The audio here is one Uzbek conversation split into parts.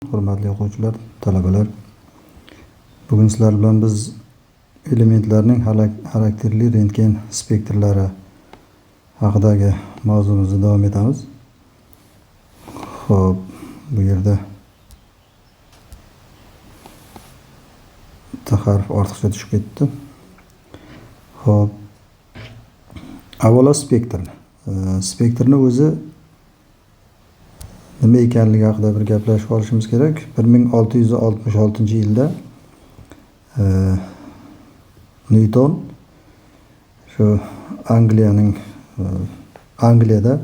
Hurmatli o'quvchilar, talabalar, bugun sizlar bilan biz elementlarning xarakterli rentgen spektrlari haqidagi mavzumizni davom etamiz. Xo'p, bu yerda bitta harf ortiqcha tushib ketdi. Xo'p, avvalo spektrni o'zi nima ekanligi haqida bir gaplashib olishimiz kerak. 1666-yilda Newton shu Angliyada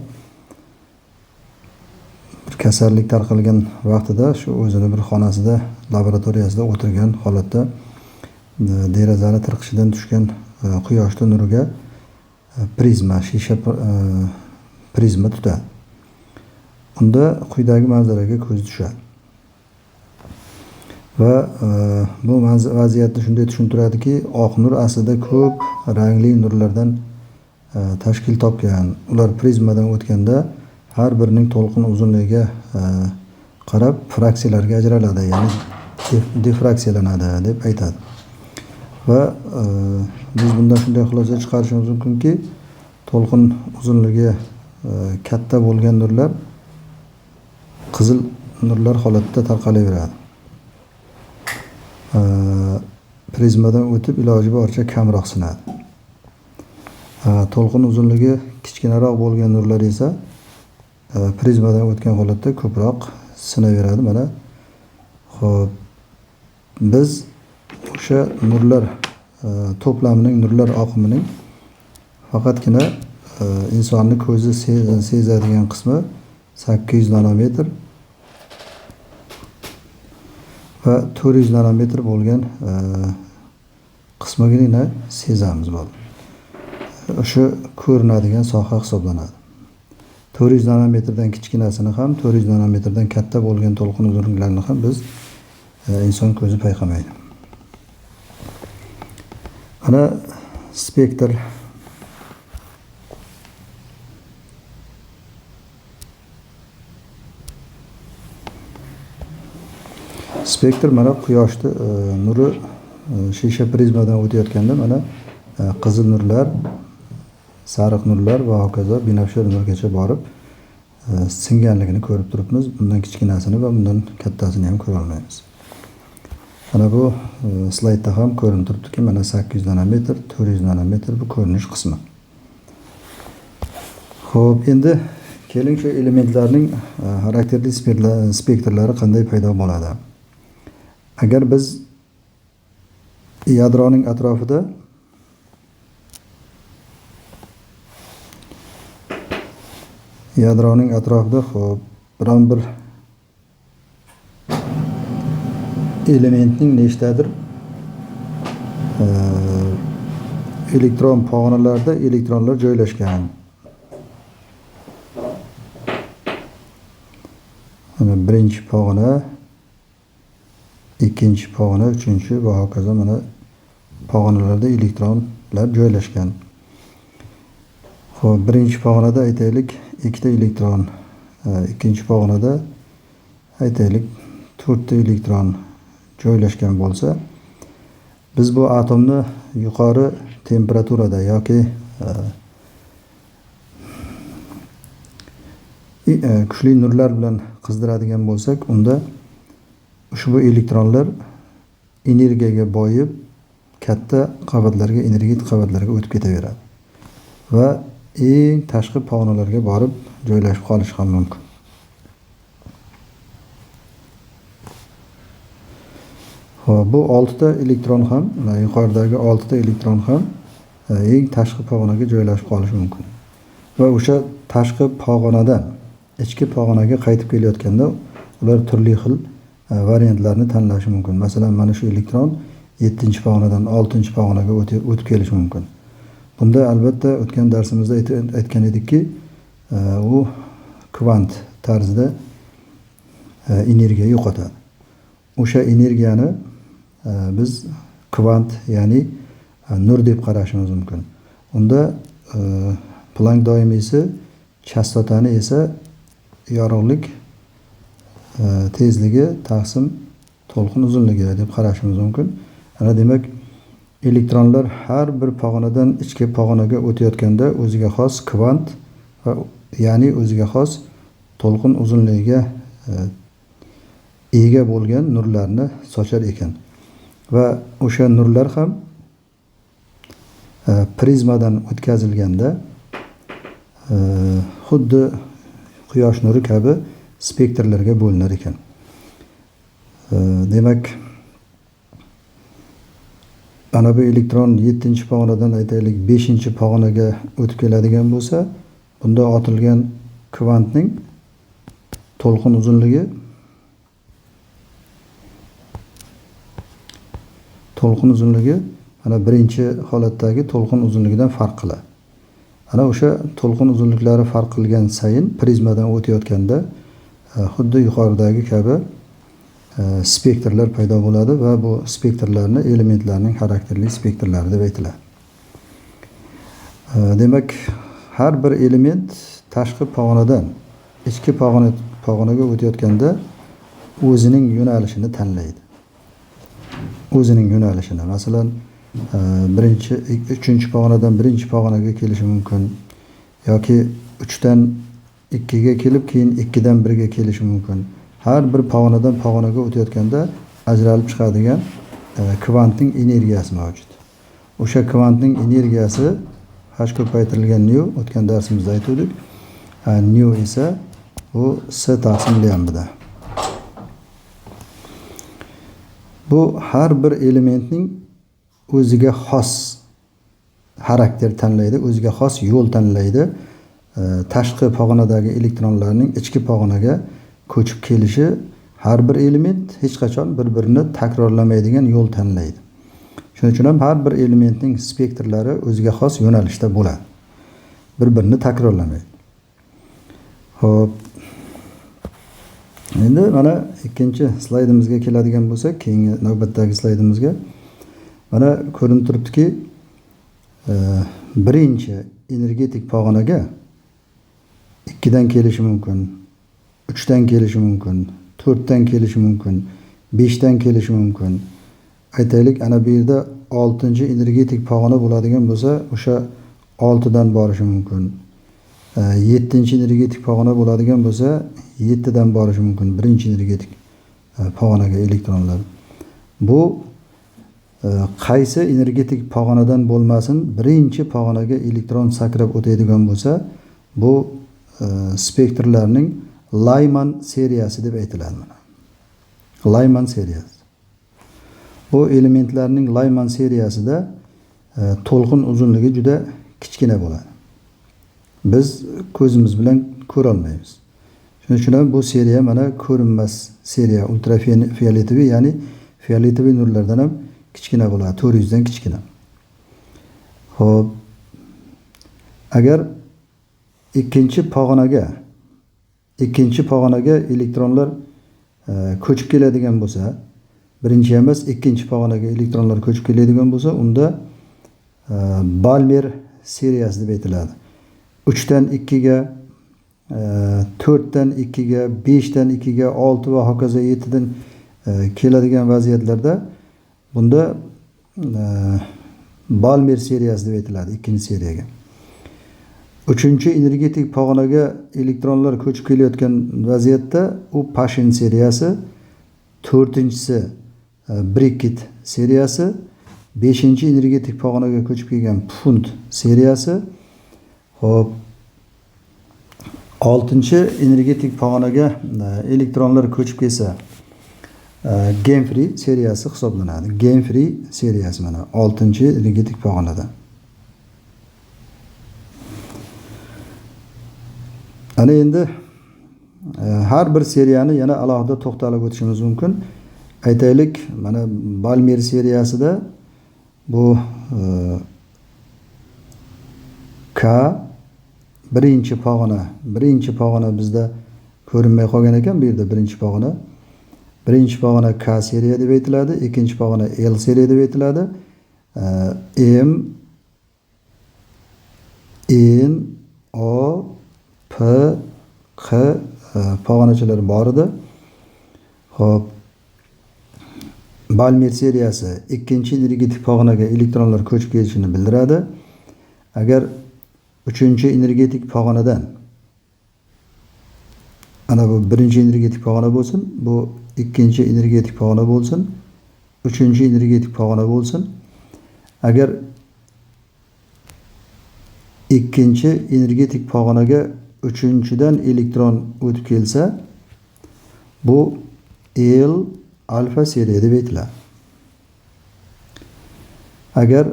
bir kasallik tarqalgan vaqtida shu o'zini bir xonasida, laboratoriyasida o'tirgan holatda derazani tirqishidan tushgan quyoshning nuriga shisha prizma tutadi. Unda quyidagi manzaraga ko'z tushadi. Va bu vaziyatni shunday tushuntiradiki, oq nur aslida ko'p rangli nurlardan tashkil topgan. Ular prizmadan o'tganda har birining to'lqin uzunligiga qarab fraksiyalarga ajraladi, ya'ni difraksiyalanadi deb aytadi. Va biz bundan shunday xulosa chiqarishimiz mumkinki, to'lqin uzunligi katta bo'lgan nurlar qizil nurlar holatida tarqalaveradi. Prizmadan o'tib iloji boricha kamroq sinadi. To'lqin uzunligi kichkinaroq bo'lgan nurlar esa prizmadan o'tgan holatda ko'proq sinaveradi. Mana xo'p, biz o'sha nurlar to'plamining, nurlar oqimining faqatgina insonning ko'zi sezadigan qismi 800 nanometr va 400 nanometr bo'lgan qismigina sezamiz bo'ldi. O'sha ko'rinadigan soha hisoblanadi. 400 nanometrdan kichkinasini ham, 400 nanometrdan katta bo'lgan to'lqin uzunliklarini ham biz inson ko'zi payqamaydi. Ana spektr mana quyoshni nuri shisha prizmadan o'tayotganda mana qizil nurlar, sariq nurlar va hokazo binafsha nurgacha borib singanligini ko'rib turibmiz. Bundan kichkinasini va bundan kattasini ham ko'ra olmaymiz. Mana bu slaydda ham ko'rinib turibdiki, mana 800 nanometr, 400 nanometr bu ko'rinish qismi. Xo'p, endi keling shu elementlarning xarakterli spektrlari qanday paydo bo'ladi? Agar biz yadroning atrofida xo'p, biron bir elementning nechtadir elektron pog'onalarida elektronlar joylashgan. Mana birinchi pog'ona, ikkinchi pog'ona, uchinchi va hokazo mana pog'onalarda elektronlar joylashgan. Xo'p, birinchi pog'onada aytaylik 2 ta elektron, ikkinchi pog'onada aytaylik 4 ta elektron joylashgan bo'lsa, biz bu atomni yuqori temperaturada yoki kuchli nurlar bilan qizdiradigan bo'lsak, unda ushbu elektronlar energiyaga boyib katta qavatlarga, energetik qavatlarga o'tib ketaveradi va eng tashqi pog'onalarga borib joylashib qolishi ham mumkin. Xo'p, bu 6 ta elektron ham, yuqoridagi 6 ta elektron ham eng tashqi pog'onaga joylashib qolishi mumkin. Va o'sha tashqi pog'onadan ichki pog'onaga qaytib kelayotganda ular turli xil variantlarni tanlashi mumkin. Masalan, mana shu elektron 7-pog'onadan 6-pog'onaga o'tib kelishi mumkin. Bunda albatta o'tgan darsimizda aytgan edikki, u kvant tarzida energiya yo'qotadi. O'sha energiyani biz kvant, ya'ni nur deb qarashimiz mumkin. Unda Planck doimiysi chastotani esa yorug'lik tezligi taqsim to'lqin uzunligi deb qarashimiz mumkin. Ana demak, elektronlar har bir pog'onadan ichki pog'onaga o'tayotganda o'ziga xos kvant va ya'ni o'ziga xos to'lqin uzunligiga ega bo'lgan nurlarni sochar ekan. Va o'sha nurlar ham prizmadan o'tkazilganda xuddi quyosh nuri kabi spektrlarga bo'linar ekan. Demak, ana bu elektron 7-pog'onadan aytaylik 5-pog'onaga o'tib keladigan bo'lsa, bunda otilgan kvantning to'lqin uzunligi ana birinchi holatdagi to'lqin uzunligidan farq qiladi. Ana o'sha to'lqin uzunliklari farq qilgan sayin prizmadan o'tayotganda xuddi yuqoridagi kabi spektrlar paydo bo'ladi va bu spektrlarni elementlarning xarakterli spektrlari deb aytiladi. Demak, har bir element tashqi pog'onadan ichki pog'onaga o'tayotganda o'zining yo'nalishini tanlaydi. O'zining yo'nalishini. Masalan, 3-chi pog'onadan 1-pog'onaga kelishi mumkin yoki 3dan 2ga kelib keyin 2dan 1ga kelishi mumkin. Har bir pog'onadan pog'onaga o'tayotganda ajralib chiqadigan kvantning energiyasi mavjud. O'sha kvantning energiyasi h ko'paytirilgan nu, o'tgan darsimizda aytdik. Nu esa bu s taqsim lambda. Bu har bir elementning o'ziga xos xarakter tanlaydi, o'ziga xos yo'l tanlaydi. Tashqi pog'onadagi elektronlarning ichki pog'onaga ko'chib kelishi har bir element hech qachon bir-birini takrorlamaydigan yo'l tanlaydi. Shuning uchun ham har bir elementning spektrlari o'ziga xos yo'nalishda bo'ladi. Bir-birini takrorlamaydi. Xo'p. Endi mana ikkinchi slaydimizga keladigan bo'lsak, keyingi navbatdagi slaydimizga mana ko'rinib turibdiki, birinchi energetik pog'onaga 2dan kelishi mumkin, 3dan kelishi mumkin, 4dan kelishi mumkin, 5dan kelishi mumkin. Aytaylik, ana bu yerda 6-energetik pog'ona bo'ladigan bo'lsa, o'sha 6dan borishi mumkin. 7-energetik pog'ona bo'ladigan bo'lsa, 7dan borishi mumkin. Birinchi-energetik pog'onaga elektronlar. Bu qaysi energetik pog'onadan bo'lmasin, birinchi pog'onaga elektron sakrab o'taydigan bo'lsa, bu spektrlarning Lyman seriyasi deb aytiladi mana. Lyman seriyasi. Bu elementlarning Lyman seriyasida to'lqin uzunligi juda kichkina bo'ladi. Biz ko'zimiz bilan ko'ra olmaymiz. Shuning uchun ham bu seriya mana ko'rinmas seriya, ultrafioletviy, ya'ni fioletviy nurlardan ham kichkina bo'ladi, 400 dan kichkina. Xo'p. Agar ikkinchi pog'onaga elektronlar ko'chib keladigan bo'lsa, birinchi emas, ikkinchi pog'onaga elektronlar ko'chib keladigan bo'lsa, unda Balmer seriyasi deb aytiladi. 3dan 2ga, 4dan 2ga, 5dan 2ga, 6 va hokazo 7dan keladigan vaziyatlarda bunda Balmer seriyasi deb aytiladi, ikkinchi seriyaga. 3-energetik pog'onaga elektronlar ko'chib kelayotgan vaziyatda u Paschen seriyasi, 4-si Brickett seriyasi, 5-energetik pog'onaga ko'chib kelgan Pfund seriyasi, hop 6-energetik pog'onaga elektronlar ko'chib kelsa, Gemfrey seriyasi hisoblanadi. Gemfrey seriyasi mana 6-energetik pog'onada. Ana endi har bir seriyani yana alohida to'xtalib o'tishimiz mumkin. Aytaylik, mana Balmer seriyasida bu K birinchi pog'ona bizda ko'rinmay qolgan ekan, bu yerda birinchi pog'ona. Birinchi pog'ona K seriya deb aytiladi, ikkinchi pog'ona L seriya deb aytiladi. M, N, O, P, Q pog'onachalari bor edi. Xo'p, Balmer seriyasi ikkinchi energetik pog'onaga elektronlar ko'chib ketishini bildiradi. Agar uchinchi energetik pog'onadan, ana bu birinchi energetik pog'ona bo'lsin, bu ikkinchi energetik pog'ona bo'lsin, uchinchi energetik pog'ona bo'lsin. Agar ikkinchi energetik pog'onaga uchinchidan elektron o'tib kelsa, bu El alfa seriya deb aytiladi. Agar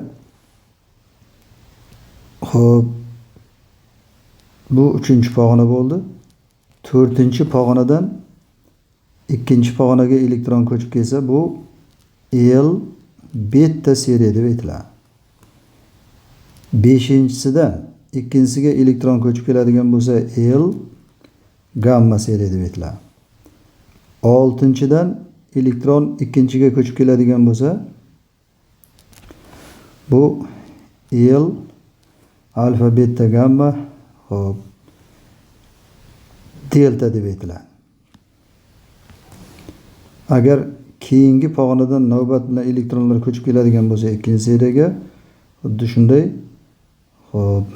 xo'p, bu uchinchi pog'ona bo'ldi. To'rtinchi pog'onadan ikkinchi pog'onaga elektron ko'chib kelsa, bu El beta seriya deb aytiladi. Beshinchisidan ikkinchisiga elektron ko'chib keladigan bo'lsa, El gamma seriya deb aytiladi. Oltinchidan elektron ikkinchiga ko'chib keladigan bo'lsa, bu El alfa beta gamma hop delta deb aytiladi. Agar keyingi pog'onadan navbat bilan elektronlar ko'chib keladigan bo'lsa, ikkinchi seriyaga xuddi shunday hop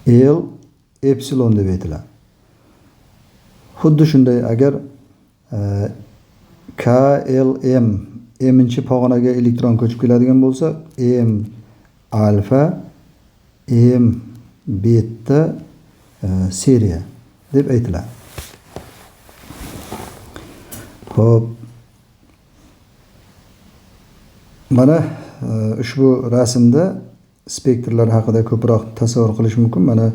El epsilon deb aytiladi. Xuddi shunday agar KLM m'inchi pog'onaga elektron ko'chib keladigan bo'lsa, M alfa, M beta seriya deb aytiladi. Xo'p, mana ushbu rasmda spektrlar haqida ko'proq tasavvur qilish mumkin. Mana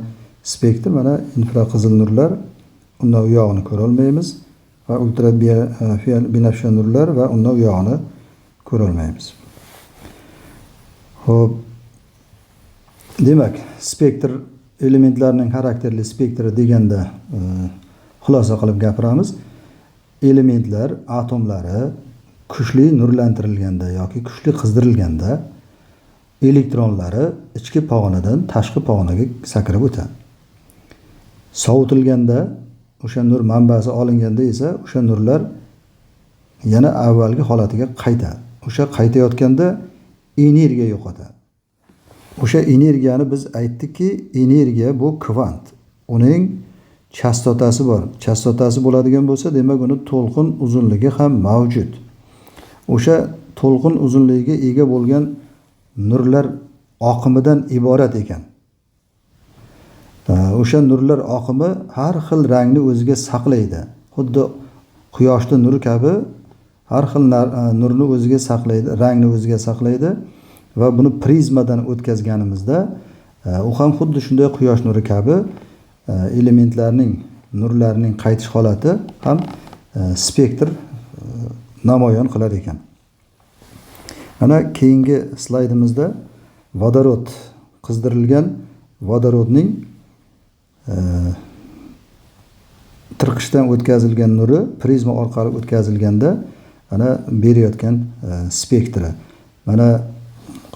spektr, mana infraqizil nurlar, undan u yog'ini ko'ra olmaymiz va ultra binafsha nurlar va undan u yog'ini ko'ra olmaymiz. Xo'p, demak, spektr elementlarning xarakterli spektri deganda xulosa qilib gapiramiz. Elementlar atomlari kuchli nurlantirilganda yoki kuchli qizdirilganda elektronlari ichki pog'onadan tashqi pog'onaga sakrab o'tadi. Sovutilganda, o'sha nur manbasi olinganda esa o'sha nurlar yana avvalgi holatiga qaytadi. O'sha qaytayotganda energiya yo'qotadi. O'sha energiyani biz aytdikki, energiya bu kvant. Uning chastotasi bor. Chastotasi bo'ladigan bo'lsa, demak uni to'lqin uzunligi ham mavjud. O'sha to'lqin uzunligiga ega bo'lgan nurlar oqimidan iborat ekan. O'sha nurlar oqimi har xil rangni o'ziga saqlaydi. Xuddi quyoshning nuri kabi har xil nurni o'ziga saqlaydi, rangni o'ziga saqlaydi va buni prizmadan o'tkazganimizda u ham xuddi shunday quyosh nuri kabi elementlarning nurlarining qaytish holati ham spektr namoyon qilar ekan. Mana keyingi slaydimizda vodorod, qizdirilgan vodorodning tirqishdan o'tkazilgan nuri prizma orqali o'tkazilganda ana berayotgan spektri. Mana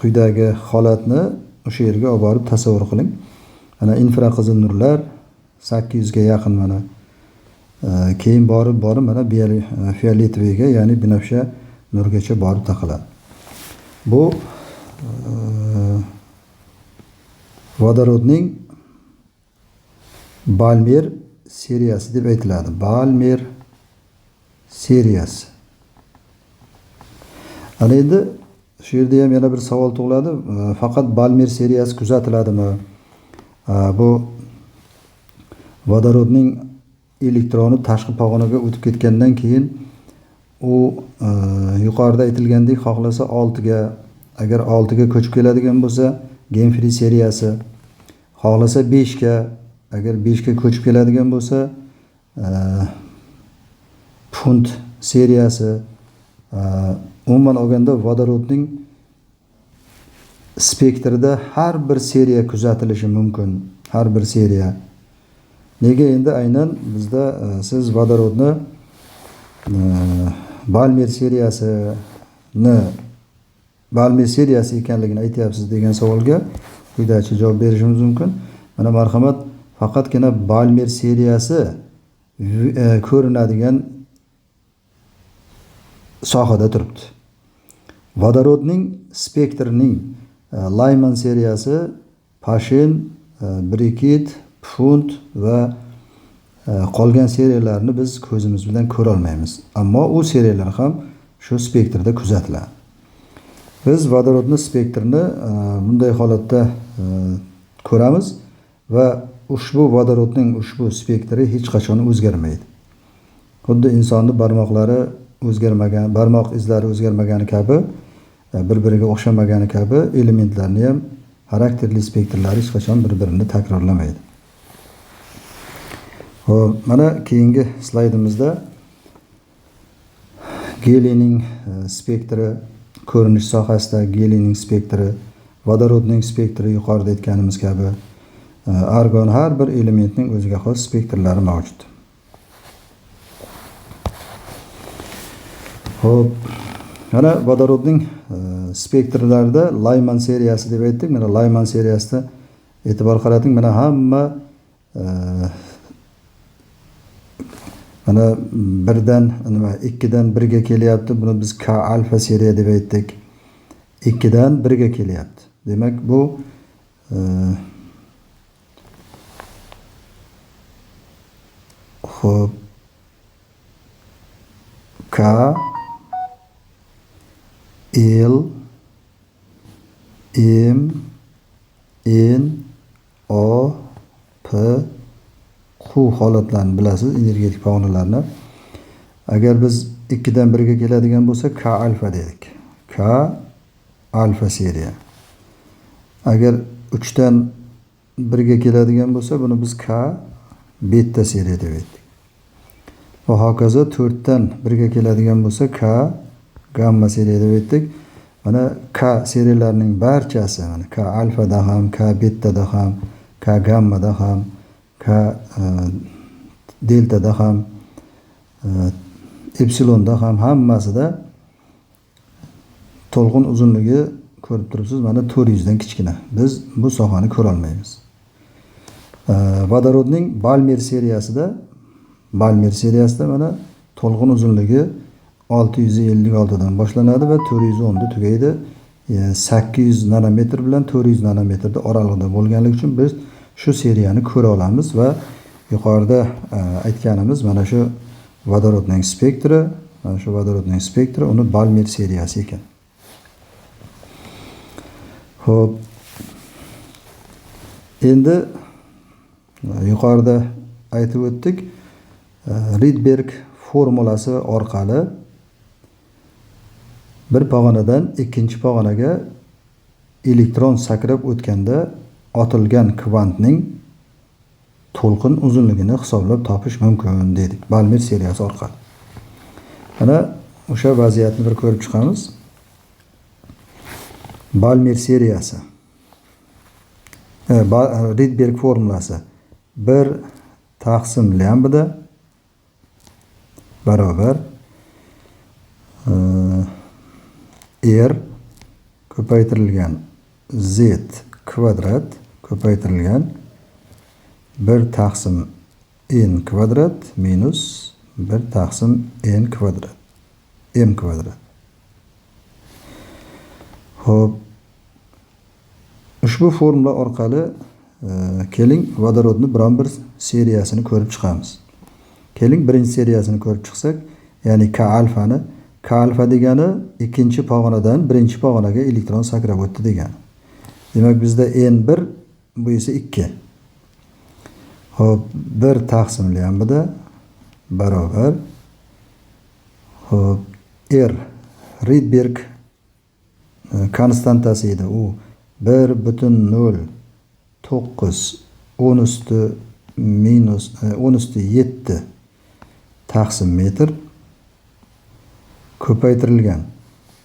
quyidagi holatni o'sha yerga olib borib tasavvur qiling. Mana infraqizil nurlar 800 ga yaqin mana keyin borib mana fioletoviga, ya'ni binafsha nurgacha borib taqaladi. Bu vodorodning Balmer seriyasi deb aytiladi. Balmer seriyasi. Ana endi shu yerda ham yana bir savol tug'iladi. Faqat Balmer seriyasi kuzatiladimi? Bu vodorodning elektroni tashqi pog'onaga o'tib ketgandan keyin u yuqorida aytilgandek xohlasa 6 ga, agar 6 ga ko'chib keladigan bo'lsa, Genfri seriyasi, xohlasa 5 ga, agar 5 ga ko'chib keladigan bo'lsa, Punt seriyasi. Umuman olganda vodorodning spektrida har bir seriya kuzatilishi mumkin. Har bir seriya. Nega endi aynan bizda siz vodorodni Balmer seriyasi ekanligini aytyapsiz degan savolga quyidagicha javob berishimiz mumkin. Mana marhamat, faqatgina Balmer seriyasi ko'rinadigan sohada turibdi. Vodorodning spektrining Lyman seriyasi Pashin, Brikit, Pfund va qolgan seriyalarni biz ko'zimiz bilan ko'ra olmaymiz. Ammo u seriyalar ham shu spektrda kuzatiladi. Biz vodorodning spektrini bunday holatda ko'ramiz va ushbu vodorodning ushbu spektri hech qachon o'zgarmaydi. Xuddi insonning barmoqlari o'zgarmagan, barmoq izlari o'zgarmagani kabi, bir-biriga o'xshamagani kabi elementlarni ham xarakterli spektrlari hech qachon bir-birini takrorlamaydi. Xo'p, mana keyingi slaydimizda geliyning spektri, ko'rinish sohasida geliyning spektri, vodorodning spektri yuqorida aytganimiz kabi, argon har bir elementning o'ziga xos spektrlari mavjud. Xo'p, mana vodorodning spektrlarida Lyman seriyasi deb aytdik. Mana Lyman seriyasida e'tibor qarating, mana hamma mana 1dan 2dan 1 ga kelyapti. Buni biz K alfa seriya deb aytdik. 2dan 1 ga kelyapti. Demak, bu xo'p, K L M N O P Q holatlarini bilasiz, energetik pog'onalarni. Agar biz 2dan 1 ga keladigan bo'lsa, K alfa dedik. K alfa seriya. Agar 3dan 1 ga keladigan bo'lsa, buni biz K beta seriya deb aytdik. Va hokazo 4dan 1 ga keladigan bo'lsa, K gamma seriya deb aytdik. Mana K seriyalarining barchasi, mana K alfada ham, K betada ham, K gammada ham, K deltada ham, epsilonda ham hammasida to'lqin uzunligi ko'rib turibsiz, mana 400 dan kichkina. Biz bu sohani ko'ra olmaymiz. Vodorodning Balmer seriyasida mana to'lqin uzunligi 656 dan boshlanadi va 410 da tugaydi. 800 nanometr bilan 400 nanometrda oralig'ida bo'lganligi uchun biz shu seriyani ko'ra olamiz va yuqorida aytganimiz mana shu vodorodning spektri, uni Balmer seriyasi ekan. Xo'p. Endi yuqorida aytib o'tdik, Rydberg formulasi orqali bir pog'onadan ikkinchi pog'onaga elektron sakrab o'tganda otilgan kvantning to'lqin uzunligini hisoblab topish mumkin dedik, Balmer seriyasi orqali. Mana o'sha vaziyatni bir ko'rib chiqamiz. Balmer seriyasi, Rydberg formulasi 1 taqsim lambda barobar R ko'paytirilgan Z kvadrat ko'paytirilgan 1 taqsim N kvadrat minus 1 taqsim N kvadrat M kvadrat. Xo'p, ushbu formula orqali keling vodorodni biron bir seriyasini ko'rib chiqamiz. Keling birinchi seriyasini ko'rib chiqsak, ya'ni K alfani, K alfa degani ikkinchi pog'onadan birinchi pog'onaga elektron sakrab o'tdi degani. Demak, bizda N1, bu esa 2. Xo'p, 1 taqsim lambda barobar xo'p R Rydberg konstantasi edi. U 1,09 10 usti minus 10 usti 7 taqsim metr ko'paytirilgan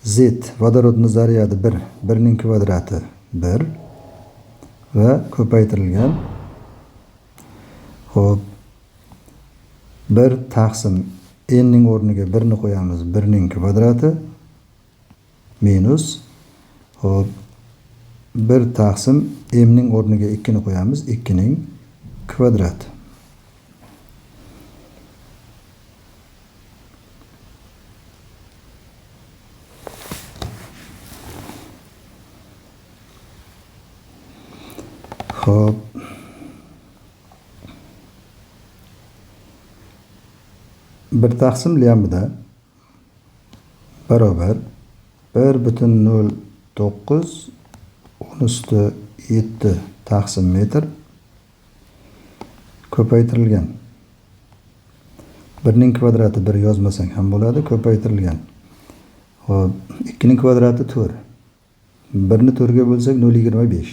Z vodorodning zaryadi 1 ning kvadrati 1 va ko'paytirilgan xo'p 1 taqsim n ning o'rniga 1 ni qo'yamiz, 1 ning kvadrati minus xo'p 1 taqsim m ning o'rniga 2 ni qo'yamiz, 2 ning kvadrati. Xo'p. Bir taqsim lambda barobar 1,09 10 üstü 7 taqsim metr ko'paytirilgan. 1 ning kvadrati 1 yozmasang ham bo'ladi, ko'paytirilgan. Xo'p, 2 ning kvadrati 4. 1 ni 4 ga bo'lsak 0,25.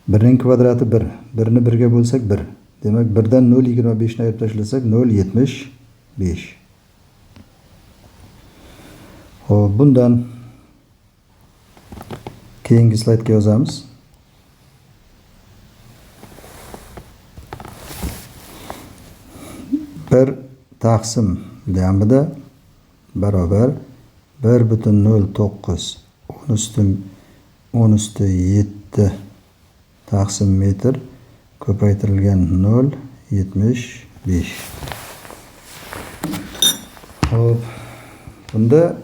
1 ning kvadrati 1. 1 ni 1 ga bo'lsak 1. Demak 1 dan 0,25 ni ayirib tashlasak 0,75. Xo'p, bundan keyingi slaydga yozamiz. Bir taqsim lambda barobar 1,09 10 üstü 7 taqsim metr ko'paytirilgan 0,75. Hop, bunda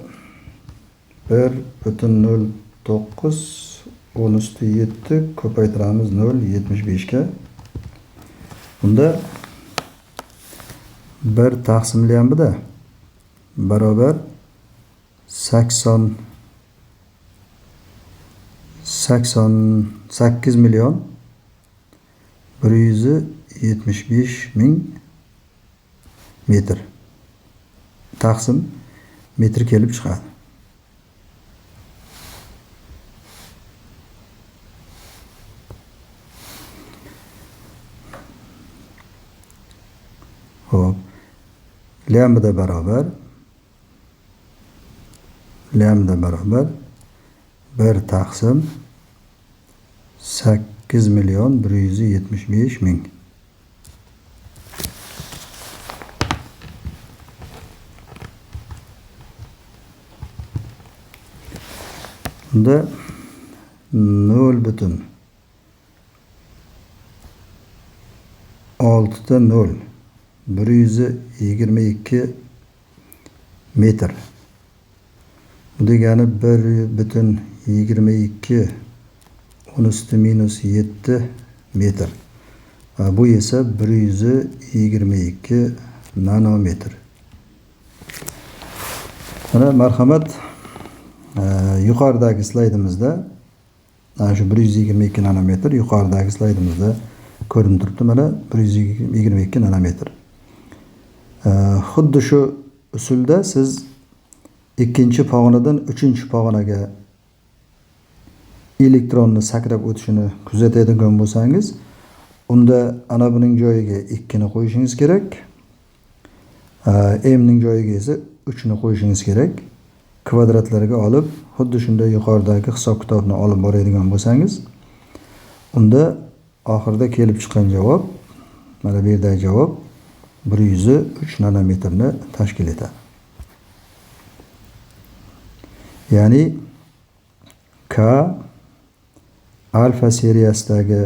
1,09 10 üstü 7 ko'paytiramiz 0,75 ga. Bunda bir taqsim lambda barobar 88 milyon 175 ming metr taqsim metr kelib chiqadi. Hop, lambda barobar 1 taqsim 8 milyon 175 ming. Bunda 0,6 122 metr. Bu degani 1,22 10 üstü minus 7 metr. Bu esa 122 nanometr. Mana marhamat, yuqoridagi slaydimizda shu 122 nanometr yuqoridagi slaydimizda ko'rinib turibdi. Mana 122 nanometr. Xuddi shu usulda siz ikkinchi pog'onadan uchinchi pog'onaga elektronni sakrab o'tishini kuzatadigan bo'lsangiz, unda ana buning joyiga 2 ni qo'yishingiz kerak. M ning joyiga esa 3 ni qo'yishingiz kerak. Kvadratlarga olib, xuddi shunday yuqoridagi hisob-kitobni olib boradigan bo'lsangiz, unda oxirida kelib chiqqan javob, mana bu yerdagi javob 103 nanometrni tashkil etadi. Ya'ni K alfa seriyasidagi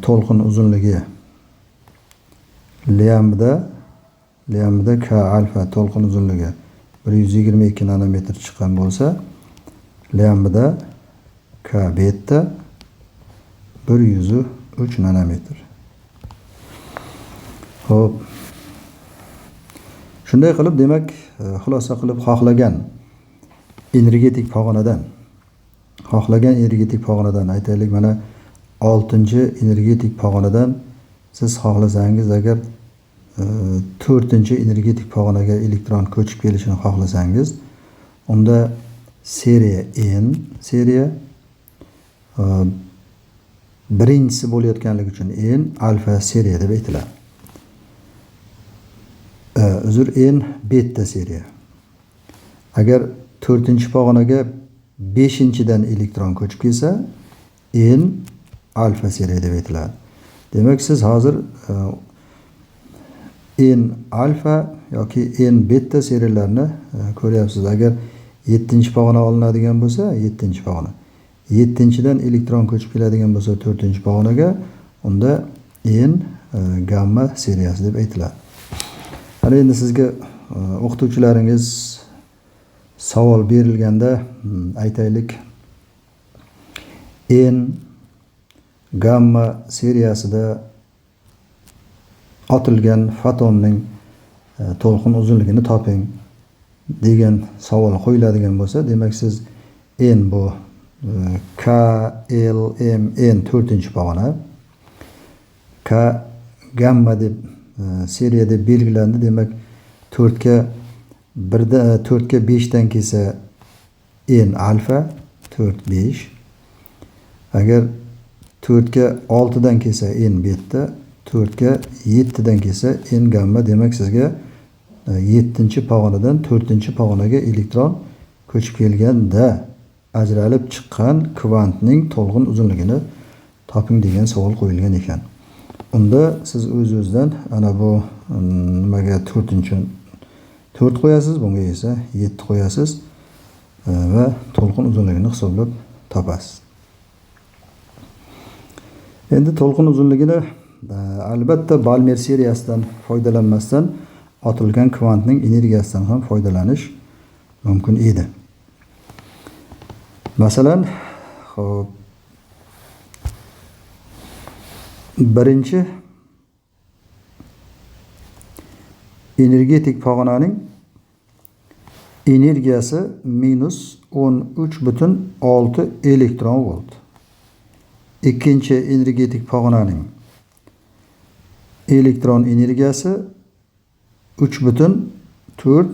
to'lqin uzunligi lambda K alfa to'lqin uzunligi 122 nanometr chiqqan bo'lsa, lambda K beta 103 nanometr. Xo'p. Shunday qilib, demak, xulosa qilib xohlagan energetik pog'onadan aytaylik, mana 6-energetik pog'onadan siz xohlasangiz, agar 4-energetik pog'onaga elektron ko'chib kelishini xohlasangiz, unda seriya N seriya birinchisi bo'layotganligi uchun N alfa seriya deb aytiladi. N beta seriya. Agar 4-pog'onaga 5-dan elektron ko'chib kelsa, N alfa seriya deb aytiladi. Demak, siz hozir N alfa yoki N beta seriyalarni ko'ryapsiz. Agar 7-pog'ona olinadigan bo'lsa, 7-pog'ona. 7-dan elektron ko'chib keladigan bo'lsa 4-pog'onaga, unda N gamma seriyasi deb aytiladi. Ana endi sizga o'qituvchilaringiz savol berilganda aytaylik, N gamma seriyasida otilgan fotonning to'lqin uzunligini toping degan savol qo'yiladigan bo'lsa, demak siz n bu k, l, m, n 4-pog'ona, k gamma deb seriya deb belgilandi. Demak 4 ga 5 dan kelsa n alfa 4 5. Agar 4 ga 6 dan kelsa n beta, 4 ga 7 dan kelsa n gamma. Demak sizga 7-pog'onadan 4-pog'onaga elektron ko'chib kelganda ajralib chiqqan kvantning to'lqin uzunligini toping degan savol qo'yilgan ekan. Unda siz o'z-o'zidan ana bu nimaga 4 qo'yasiz, bunga esa 7 qo'yasiz va to'lqin uzunligini hisoblab topasiz. Endi to'lqin uzunligini albatta Balmer seriyasidan foydalanmasdan otilgan kvantning energiyasidan ham foydalanish mumkin edi. Masalan, xo'p, birinchi energetik pog'onaning energiyasi minus 13,6 elektron volt. Ikkinchi energetik pog'onaning elektron energiyasi 3,4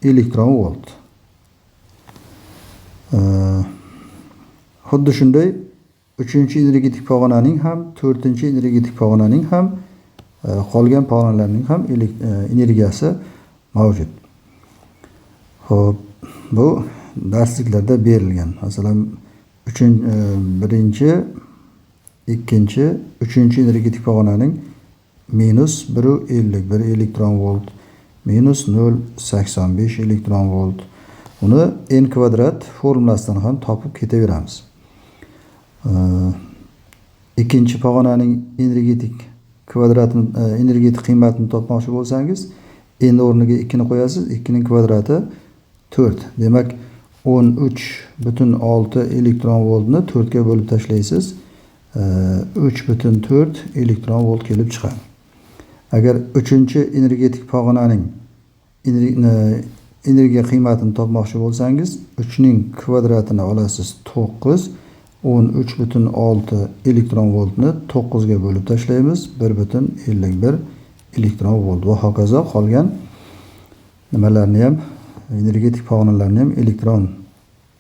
elektron volt. Xuddi shunday 3-energetik pog'onaning ham, 4-energetik pog'onaning ham, qolgan pog'onalarning ham energiyasi mavjud. Xo'p, bu darsliklarda berilgan. Masalan, birinchi, ikkinchi, 3-energetik pog'onaning minus 1,51 elektron volt, minus 0,85 elektron volt. Uni n kvadrat formulasidan ham topib ketaveramiz. Ikkinchi pog'onaning energetik kvadratini, energetik qiymatini topmoqchi bo'lsangiz, n o'rniga 2 ni qo'yasiz. 2 ning kvadrati 4. Demak, 13,6 elektron voltni 4 ga bo'lib tashlaysiz. 3,4 elektron volt kelib chiqadi. Agar 3-energetik pog'onaning energiya qiymatini topmoqchi bo'lsangiz, 3 ning kvadratini olasiz 9, 13,6 elektron voltni 9 ga bo'lib tashlaymiz, 1,51 elektron volt va hokazo qolgan nimalarni ham, energetik pog'onalarni ham elektron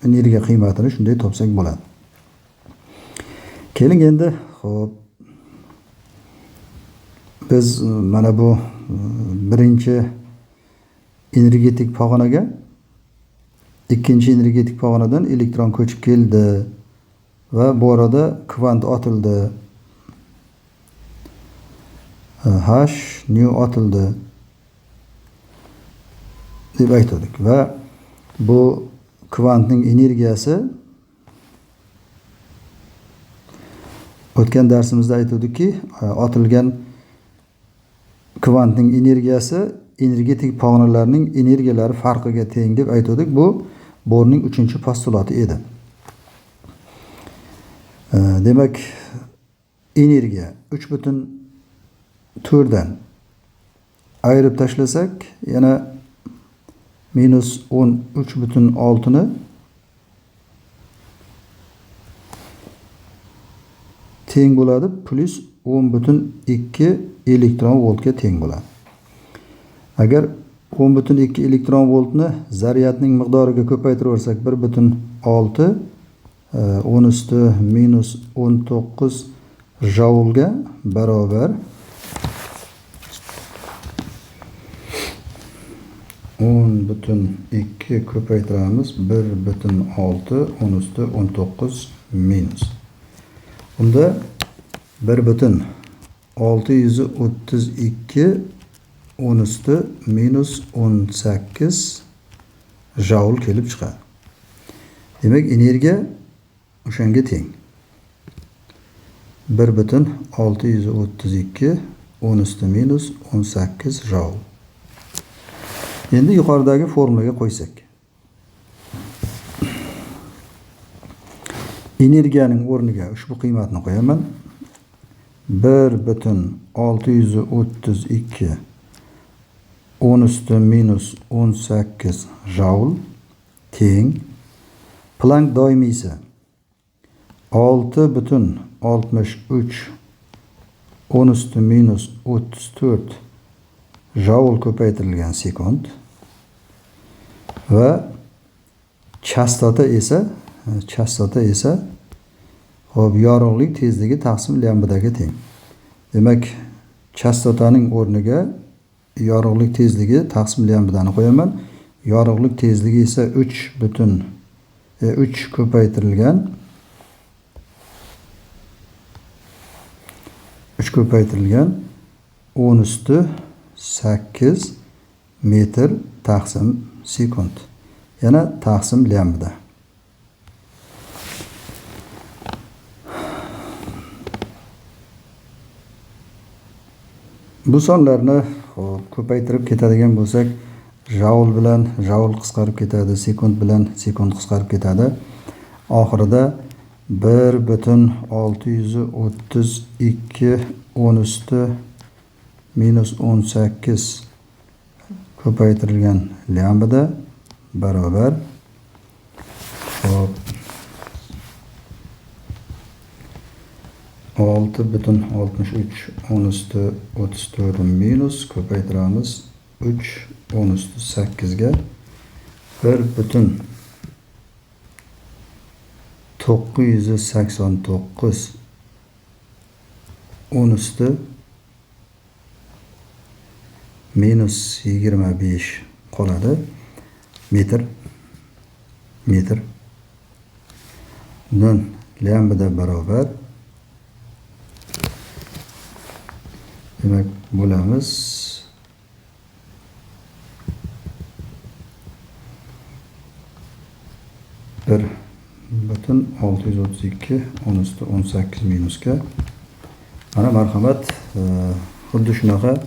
energiya qiymatini shunday topsak bo'ladi. Keling endi, xo'p, biz mana bu birinchi energetik pog'onaga ikkinchi energetik pog'onadan elektron ko'chib keldi va bu orada kvant otildi. H nu otildi deb aytdik va bu kvantning energiyasi o'tgan darsimizda aytdikki, otilgan kvantning energiyasi energetik pog'onalarning energiyalari farqiga teng deb aytdik. Bu Bohrning 3-postulati edi. Demak, energiya 3,4 dan ayirib tashlasak, yana minus 13,6 ni teng bo'ladi, plus 10,2 elektron voltga teng bo'ladi. Agar 10,2 elektron voltni zaryadning miqdoriga ko'paytiraversak, 1,6 10 usti minus 19 joulga barobar 10,2 ko'paytiramiz, 1,6 10 usti 19 minus. Unda 1,632 10 usti minus 18 joul kelib chiqadi. Demak, energiya o'shanga teng. 1,632 10 usti minus 18 joul. Endi yuqoridagi formulaga qo'ysak. Energiyaning o'rniga ushbu qiymatni qo'yaman. 1,632 10 üstü minus 18 joule teng Planck doimiysi 6,63 10 üstü minus 34 joule ko'paytirilgan sekund va chastota esa hop yorug'lik tezligi taqsim lambdaga teng. Demak, chastotaning o'rniga yorug'lik tezligi taqsim lambdani qo'yaman. Yorug'lik tezligi esa 3 ko'paytirilgan 10 üstü 8 metr taqsim sekund. Yana taqsim lambda. Bu sonlarni ko'paytirib ketadigan bo'lsak, joule bilan joule qisqarib ketadi, sekund bilan sekund qisqarib ketadi. Oxirida 1,632 10 üstü minus 18 ko'paytirilgan lambda barobar 6,63 10 üstü 34 minus ko'paytiramiz 3 10 üstü 8 ga 1,989 10 üstü minus 25 qoladi metr. Bundan lambda barobar demak bo'lamiz 1,632 10 üstü 18 minusga mana marhamat xuddi shunaqa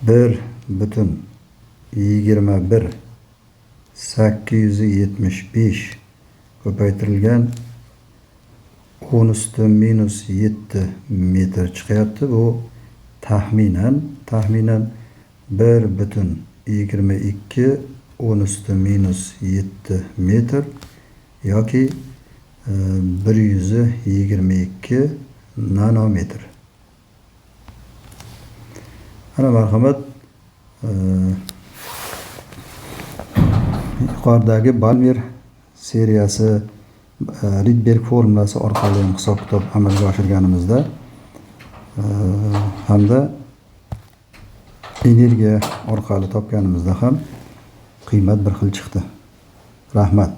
1,21 875 ko'paytirilgan 10 üstü minus 7 metr chiqyapti. Bu taxminan 1,22 10 üstü minus 7 metr yoki 122 nanometr. Ana marhamat yuqoridagi Balmer seriyasi Rydberg formulasi orqali hisob kitob amalga oshirganimizda hamda energiya orqali topganimizda ham qiymat bir xil chiqdi. Rahmat.